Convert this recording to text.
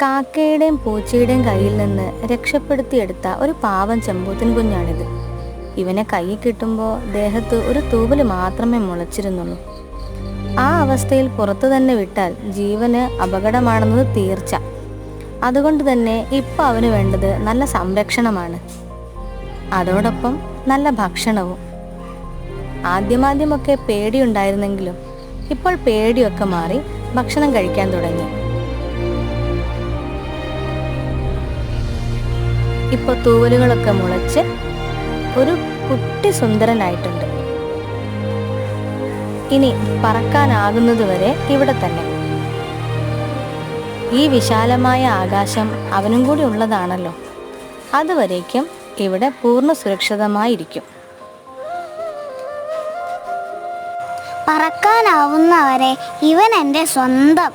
കാക്കയുടെയും പൂച്ചയുടെയും കയ്യിൽ നിന്ന് രക്ഷപ്പെടുത്തിയെടുത്ത ഒരു പാവം ചെമ്പൂത്തിൻ കുഞ്ഞാണിത്. ഇവനെ കയ്യിൽ കിട്ടുമ്പോൾ ദേഹത്ത് ഒരു തൂവല് മാത്രമേ മുളച്ചിരുന്നുള്ളൂ. ആ അവസ്ഥയിൽ പുറത്തു തന്നെ വിട്ടാൽ ജീവന് അപകടമാണെന്നത് തീർച്ച. അതുകൊണ്ട് തന്നെ ഇപ്പം അവന് വേണ്ടത് നല്ല സംരക്ഷണമാണ്, അതോടൊപ്പം നല്ല ഭക്ഷണവും. ആദ്യമാദ്യമൊക്കെ പേടിയുണ്ടായിരുന്നെങ്കിലും ഇപ്പോൾ പേടിയൊക്കെ മാറി ഭക്ഷണം കഴിക്കാൻ തുടങ്ങി. ഇപ്പോൾ തൂവലുകളൊക്കെ മുളച്ച് ഒരു കുട്ടി സുന്ദരനായിട്ടുണ്ട്. ഇനി പറക്കാനാകുന്നതുവരെ ഇവിടെ തന്നെ. ഈ വിശാലമായ ആകാശം അവനും കൂടി ഉള്ളതാണല്ലോ. അതുവരേക്കും ഇവിടെ പൂർണ്ണ സുരക്ഷിതമായിരിക്കും. പറക്കാനാവുന്നവരെ ഇവൻ എൻ്റെ സ്വന്തം.